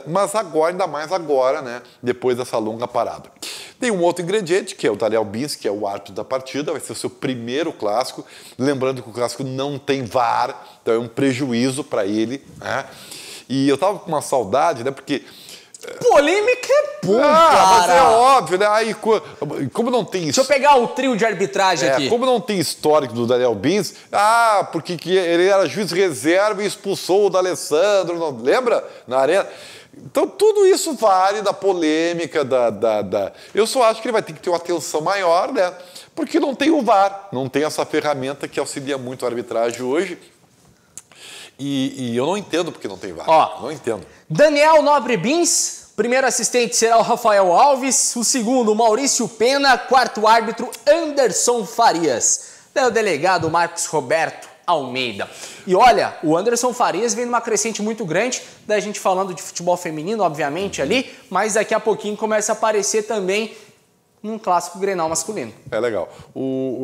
Mas agora, ainda mais agora, né, depois dessa longa parada. Tem um outro ingrediente, que é o Daniel Bins, que é o árbitro da partida, vai ser o seu primeiro clássico. Lembrando que o clássico não tem VAR, então é um prejuízo para ele, né? E eu tava com uma saudade, né, porque... Polêmica é bom, cara. Mas é óbvio, né? Aí, como não tem... Deixa eu pegar o trio de arbitragem aqui. Como não tem histórico do Daniel Bins, porque ele era juiz reserva e expulsou o D'Alessandro, não lembra? Na arena... Então, tudo isso vale da polêmica, Eu só acho que ele vai ter que ter uma atenção maior, né? Porque não tem o VAR, não tem essa ferramenta que auxilia muito a arbitragem hoje. E eu não entendo porque não tem VAR. Ó, não entendo. Daniel Nobre Bins, primeiro assistente será o Rafael Alves, o segundo Maurício Pena, quarto árbitro Anderson Farias. Daí o delegado Marcos Roberto Almeida. E olha, o Anderson Farias vem numa crescente muito grande, da gente falando de futebol feminino, obviamente, ali, mas daqui a pouquinho começa a aparecer também num clássico Grenal masculino. É legal.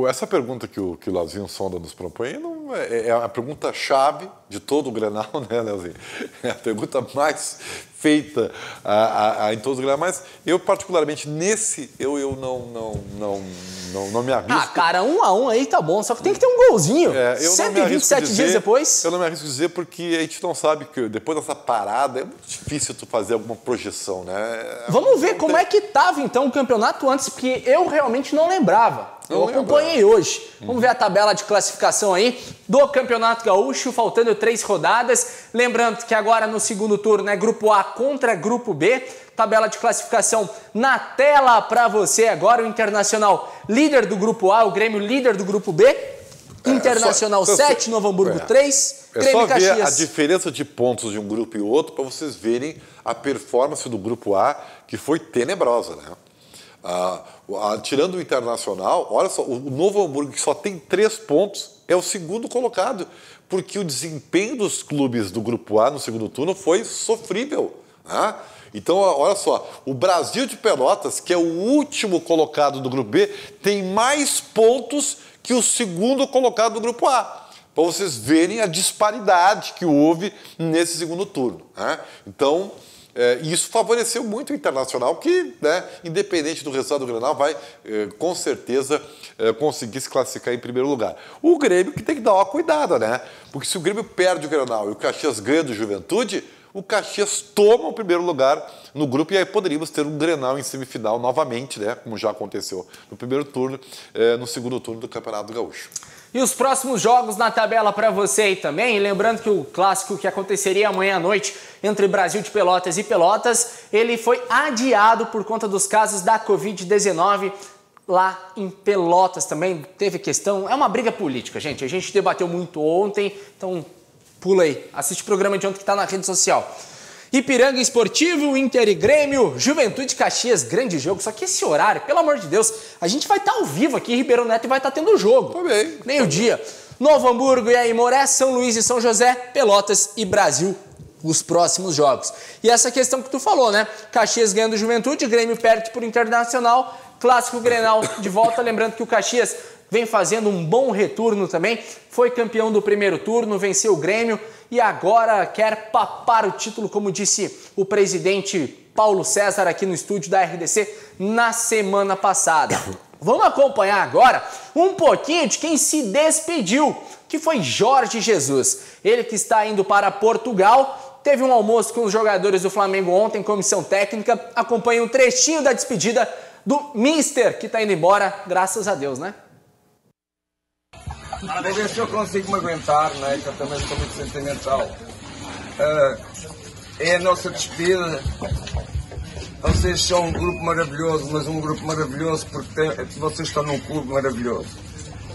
Essa pergunta que o Leozinho Sonda nos propõe é a pergunta-chave de todo o Grenal, né, Leozinho? É a pergunta mais feita em todos os Grenal, mas eu particularmente nesse, eu não me arrisco. Ah, cara, 1 a 1 aí tá bom, só que tem que ter um golzinho. 127 dias depois. Eu não me arrisco dizer porque a gente não sabe que depois dessa parada é muito difícil tu fazer alguma projeção, né? Vamos ver como é que tava então o campeonato antes, porque eu realmente não lembrava. Eu acompanhei hoje. Vamos ver a tabela de classificação aí do Campeonato Gaúcho, faltando 3 rodadas. Lembrando que agora no segundo turno é Grupo A contra Grupo B. Tabela de classificação na tela para você agora. O Internacional líder do Grupo A, o Grêmio líder do Grupo B. Internacional 7, Novo Hamburgo 3, Grêmio e Caxias. É só ver a diferença de pontos de um grupo e outro para vocês verem a performance do Grupo A, que foi tenebrosa, né? Tirando o Internacional, olha só, o Novo Hamburgo, que só tem 3 pontos, é o segundo colocado, porque o desempenho dos clubes do Grupo A no segundo turno foi sofrível, né? Então, olha só, o Brasil de Pelotas, que é o último colocado do Grupo B, tem mais pontos que o segundo colocado do Grupo A, para vocês verem a disparidade que houve nesse segundo turno, né? Então, isso favoreceu muito o Internacional, que, né, independente do resultado do Grenal, vai, com certeza, conseguir se classificar em primeiro lugar. O Grêmio que tem que dar uma cuidada, né? Porque se o Grêmio perde o Grenal e o Caxias ganha do Juventude, o Caxias toma o primeiro lugar no grupo e aí poderíamos ter um Grenal em semifinal novamente, né? Como já aconteceu no primeiro turno, no segundo turno do Campeonato Gaúcho. E os próximos jogos na tabela para você aí também. E lembrando que o clássico que aconteceria amanhã à noite entre Brasil de Pelotas e Pelotas, ele foi adiado por conta dos casos da Covid-19 lá em Pelotas também. Teve questão, é uma briga política, gente. A gente debateu muito ontem, então pula aí. Assiste o programa de ontem que está na rede social. Ipiranga Esportivo, Inter e Grêmio, Juventude Caxias, grande jogo. Só que esse horário, pelo amor de Deus, a gente vai estar ao vivo aqui em Ribeirão Neto e vai estar tendo jogo. Também. Meio-dia. Novo Hamburgo e Aimoré, São Luís e São José, Pelotas e Brasil, os próximos jogos. E essa questão que tu falou, né? Caxias ganhando Juventude, Grêmio perde por Internacional, clássico Grenal de volta. Lembrando que o Caxias vem fazendo um bom retorno também, foi campeão do primeiro turno, venceu o Grêmio e agora quer papar o título, como disse o presidente Paulo César aqui no estúdio da RDC na semana passada. Vamos acompanhar agora um pouquinho de quem se despediu, que foi Jorge Jesus. Ele que está indo para Portugal, teve um almoço com os jogadores do Flamengo ontem, comissão técnica. Acompanha um trechinho da despedida do Mister, que está indo embora, graças a Deus, né? Vou ver se eu consigo me aguentar, né? Que eu também sou muito sentimental. É a nossa despedida. Vocês são um grupo maravilhoso, mas um grupo maravilhoso porque vocês estão num clube maravilhoso.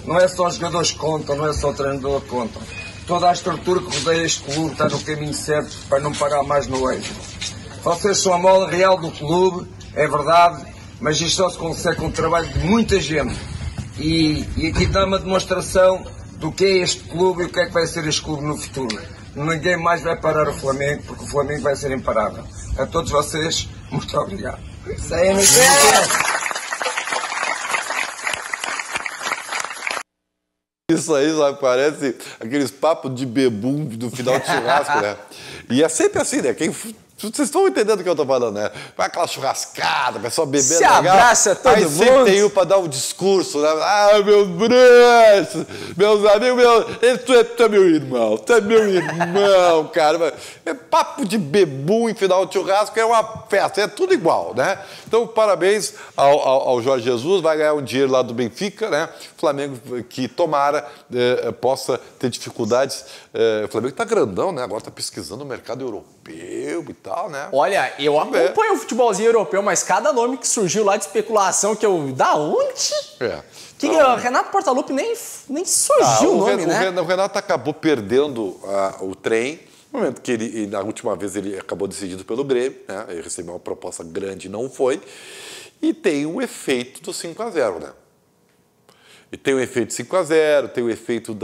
Não é só os jogadores que contam, não é só o treinador que conta. Toda a estrutura que rodeia este clube está no caminho certo para não parar mais no eixo. Vocês são a mola real do clube, é verdade, mas isto só se consegue com o trabalho de muita gente. E aqui dá uma demonstração do que é este clube e o que é que vai ser este clube no futuro. Ninguém mais vai parar o Flamengo, porque o Flamengo vai ser imparável. A todos vocês, muito obrigado. Isso aí, sabe, parece aqueles papos de bebum do final de churrasco, né? E é sempre assim, né? Vocês estão entendendo o que eu estou falando, né? Vai aquela churrascada, a pessoa bebendo se legal. Abraça todo aí mundo. Sempre tem um para dar um discurso, né? Ah, meus braços, meus amigos, tu é meu irmão, cara. É papo de bebum em final de churrasco, é uma festa, é tudo igual, né? Então, parabéns ao Jorge Jesus, vai ganhar um dinheiro lá do Benfica, né? Flamengo que tomara possa ter dificuldades. O Flamengo está grandão, né? Agora está pesquisando o mercado europeu e tal. tal, né? Olha, eu acompanho o futebolzinho europeu, mas cada nome que surgiu lá de especulação que eu... Da onde? Renato Portaluppi nem surgiu o nome, né? O Renato acabou perdendo o trem, no momento que na última vez ele acabou decidido pelo Grêmio, né? Ele recebeu uma proposta grande e não foi. E tem o efeito do 5-0, né? E tem o efeito 5-0, tem o efeito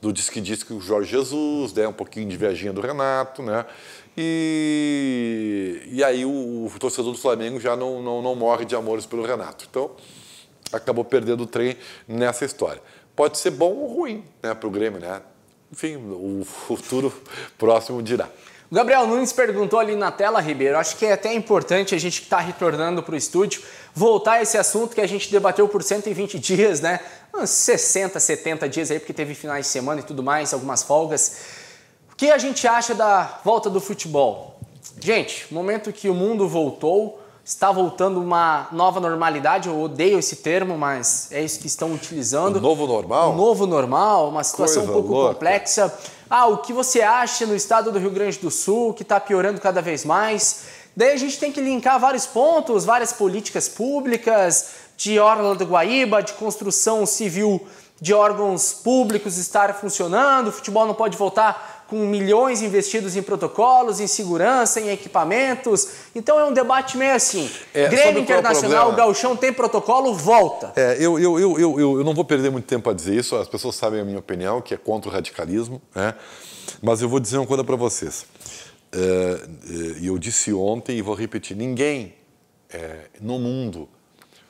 do disque-disque do Jorge Jesus, né? Um pouquinho de viaginha do Renato, né? E aí o torcedor do Flamengo já não morre de amores pelo Renato. Então, acabou perdendo o trem nessa história. Pode ser bom ou ruim, né, para o Grêmio, né? Enfim, o futuro próximo dirá. O Gabriel Nunes perguntou ali na tela, Ribeiro, acho que é até importante a gente que está retornando para o estúdio voltar a esse assunto que a gente debateu por 120 dias, né? Uns 60, 70 dias aí, porque teve finais de semana e tudo mais, algumas folgas. O que a gente acha da volta do futebol? Gente, momento que o mundo voltou, está voltando uma nova normalidade, eu odeio esse termo, mas é isso que estão utilizando. O novo normal? O novo normal, uma situação um pouco complexa. O que você acha no estado do Rio Grande do Sul, que está piorando cada vez mais? Daí a gente tem que linkar vários pontos, várias políticas públicas, de Orla do Guaíba, de construção civil de órgãos públicos estar funcionando, o futebol não pode voltar com milhões investidos em protocolos, em segurança, em equipamentos. Então é um debate meio assim. Grêmio Internacional, o Gauchão tem protocolo, volta. Eu não vou perder muito tempo a dizer isso, as pessoas sabem a minha opinião, que é contra o radicalismo, né? Mas eu vou dizer uma coisa para vocês. E eu disse ontem e vou repetir, ninguém no mundo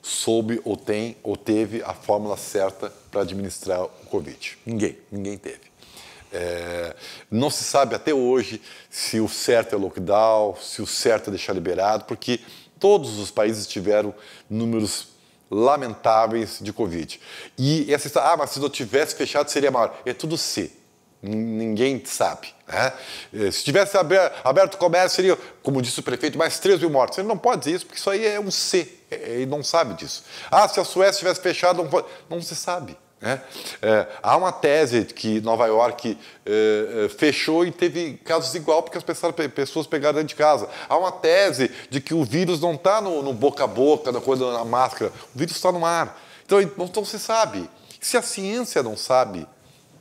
soube ou tem ou teve a fórmula certa para administrar o Covid. Ninguém teve. Não se sabe até hoje se o certo é lockdown, se o certo é deixar liberado, porque todos os países tiveram números lamentáveis de Covid. E essa história, mas se não tivesse fechado seria maior. É tudo C. Ninguém sabe, né? Se tivesse aberto o comércio, seria, como disse o prefeito, mais 3 mil mortos. Ele não pode dizer isso, porque isso aí é um C. Ele não sabe disso. Se a Suécia tivesse fechado, não se sabe. Né? Há uma tese que Nova York fechou e teve casos igual porque as pessoas pegaram dentro de casa. Há uma tese de que o vírus não está no boca a boca, na máscara. O vírus está no ar. Então se sabe. Se a ciência não sabe,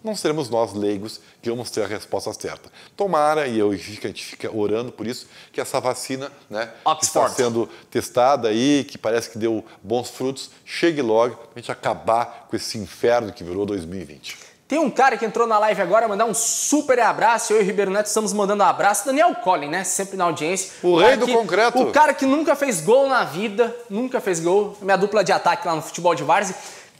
não seremos nós, leigos, que vamos ter a resposta certa. Tomara, e a gente fica orando por isso, que essa vacina, né, que está sendo testada aí, que parece que deu bons frutos, chegue logo para a gente acabar com esse inferno que virou 2020. Tem um cara que entrou na live agora, mandar um super abraço. Eu e o Ribeiro Neto estamos mandando um abraço. Daniel Collin, né? Sempre na audiência. O rei do concreto. O cara que nunca fez gol na vida, nunca fez gol. Minha dupla de ataque lá no futebol de várzea.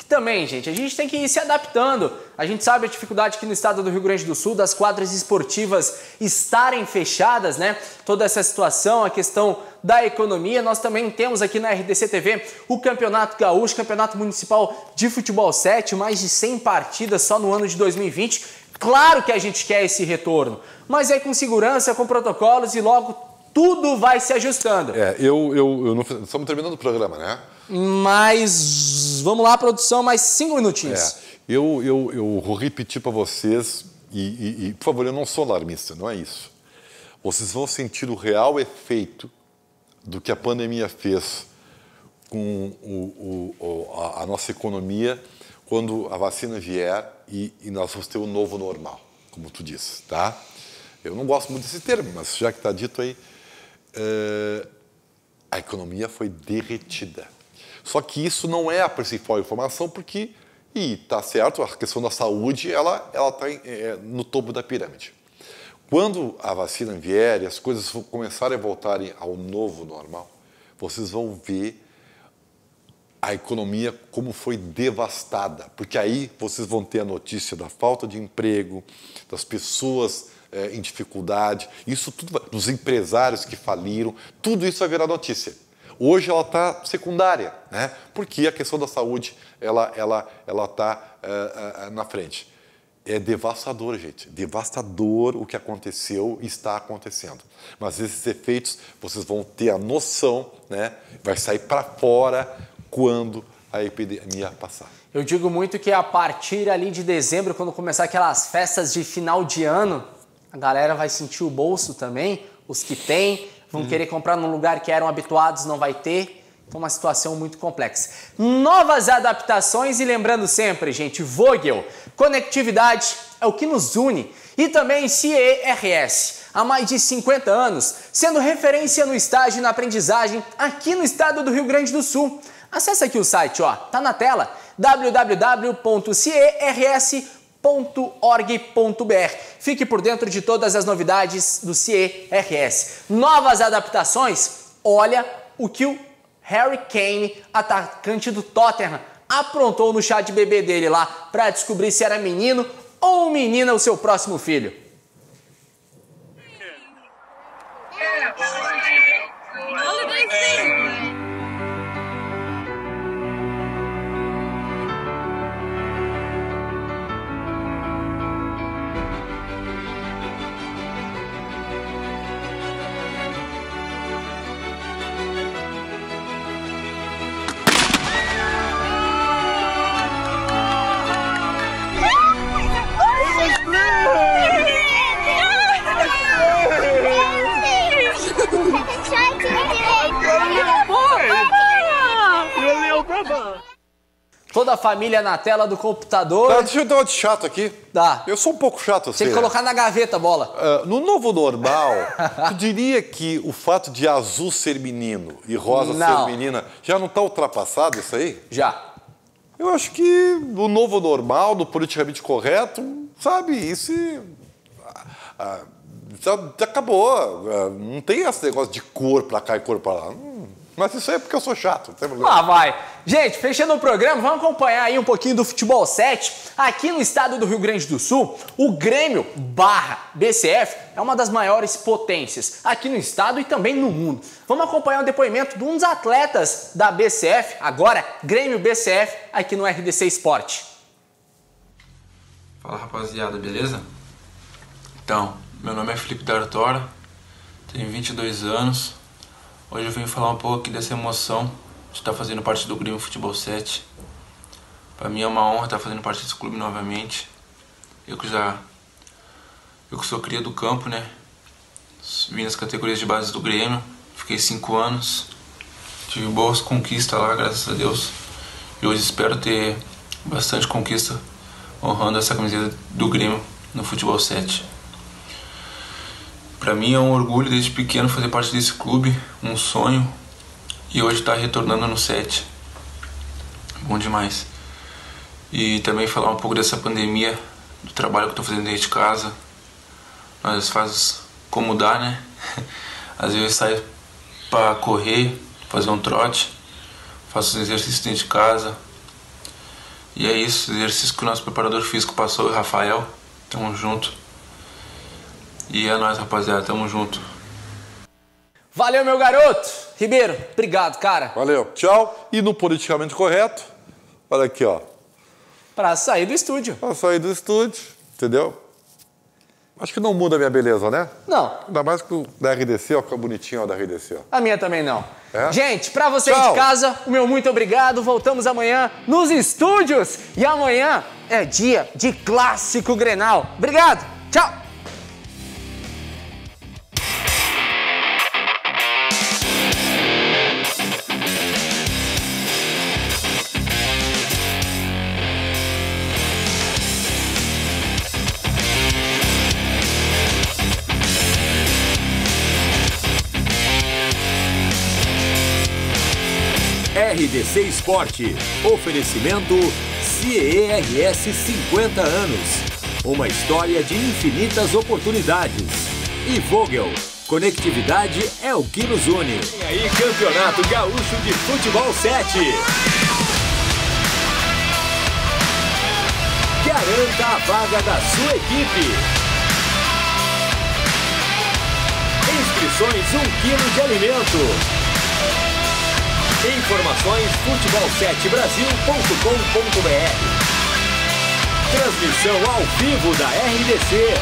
Também, gente, a gente tem que ir se adaptando. A gente sabe a dificuldade aqui no estado do Rio Grande do Sul das quadras esportivas estarem fechadas, né? Toda essa situação, a questão da economia. Nós também temos aqui na RDC TV o Campeonato Gaúcho, Campeonato Municipal de Futebol 7, mais de 100 partidas só no ano de 2020. Claro que a gente quer esse retorno, mas é com segurança, com protocolos e logo tudo vai se ajustando. Estamos terminando o programa, né? Mas vamos lá, produção, mais 5 minutinhos. Eu vou repetir para vocês, e por favor, eu não sou alarmista, não é isso. Vocês vão sentir o real efeito do que a pandemia fez com a nossa economia quando a vacina vier e nós vamos ter um novo normal, como tu disse, tá? Eu não gosto muito desse termo, mas já que está dito aí, a economia foi derretida. Só que isso não é a principal informação, porque, e está certo, a questão da saúde, ela está no topo da pirâmide. Quando a vacina vier e as coisas começarem a voltarem ao novo normal, vocês vão ver a economia como foi devastada, porque aí vocês vão ter a notícia da falta de emprego, das pessoas em dificuldade, isso tudo, dos empresários que faliram, tudo isso vai virar notícia. Hoje ela está secundária, né? Porque a questão da saúde ela está na frente. É devastador, gente. Devastador o que aconteceu e está acontecendo. Mas esses efeitos vocês vão ter a noção, né? Vai sair para fora quando a epidemia passar. Eu digo muito que a partir ali de dezembro, quando começar aquelas festas de final de ano, a galera vai sentir o bolso também, Os que têm vão querer comprar num lugar que eram habituados, não vai ter. Então, uma situação muito complexa. Novas adaptações e lembrando sempre, gente, Vogel, conectividade é o que nos une. E também CERS, há mais de 50 anos, sendo referência no estágio e na aprendizagem aqui no estado do Rio Grande do Sul. Acesse aqui o site, ó, tá na tela, www.cers.org.br. Fique por dentro de todas as novidades do CERS. Novas adaptações, olha o que o Harry Kane, atacante do Tottenham, aprontou no chá de bebê dele lá para descobrir se era menino ou menina o seu próximo filho. Toda a família na tela do computador. Tá, deixa eu dar uma de chato aqui. Dá. Eu sou um pouco chato assim. Tem que colocar na gaveta a bola. No novo normal, tu diria que o fato de azul ser menino e rosa ser menina já não está ultrapassado isso aí? Já. Eu acho que o novo normal, do politicamente correto, sabe, isso já acabou. Não tem esse negócio de cor pra cá e cor pra lá. Mas isso aí é porque eu sou chato, não tem problema. Vai. Gente, fechando o programa, vamos acompanhar aí um pouquinho do Futebol 7. Aqui no estado do Rio Grande do Sul, o Grêmio /BCF é uma das maiores potências aqui no estado e também no mundo. Vamos acompanhar o depoimento de um dos atletas da BCF, agora Grêmio BCF, aqui no RDC Esporte. Fala, rapaziada, beleza? Então, meu nome é Felipe D'Artora, tenho 22 anos. Hoje eu vim falar um pouco aqui dessa emoção de estar fazendo parte do Grêmio Futebol 7. Para mim é uma honra estar fazendo parte desse clube novamente. Eu que sou cria do campo, né? Vim nas categorias de base do Grêmio, fiquei 5 anos, tive boas conquistas lá, graças a Deus. E hoje espero ter bastante conquista honrando essa camiseta do Grêmio no Futebol 7. Para mim é um orgulho desde pequeno fazer parte desse clube, um sonho, e hoje estar retornando no 7. Bom demais. E também falar um pouco dessa pandemia, do trabalho que estou fazendo dentro de casa. Nós fazemos como dá, né? Às vezes saio para correr, fazer um trote, faço exercício dentro de casa. E é isso, exercício que o nosso preparador físico passou, o Rafael. Tamo junto. E é nóis, rapaziada, tamo junto. Valeu, meu garoto! Ribeiro, obrigado, cara. Valeu, tchau. E no politicamente correto, olha aqui, ó. Pra sair do estúdio. Pra sair do estúdio, entendeu? Acho que não muda a minha beleza, né? Não. Ainda mais que o da RDC, ó, fica bonitinho ó, da RDC, ó. A minha também não. É? Gente, pra você aí de casa, o meu muito obrigado. Voltamos amanhã nos estúdios. E amanhã é dia de Clássico Grenal. Obrigado, tchau! RDC Esporte. Oferecimento CERS 50 anos. Uma história de infinitas oportunidades. E Vogel. Conectividade é o que nos une. Tem aí Campeonato Gaúcho de Futebol 7. Garanta a vaga da sua equipe. Inscrições 1 kg de alimento. Informações futebol7brasil.com.br. Transmissão ao vivo da RDC.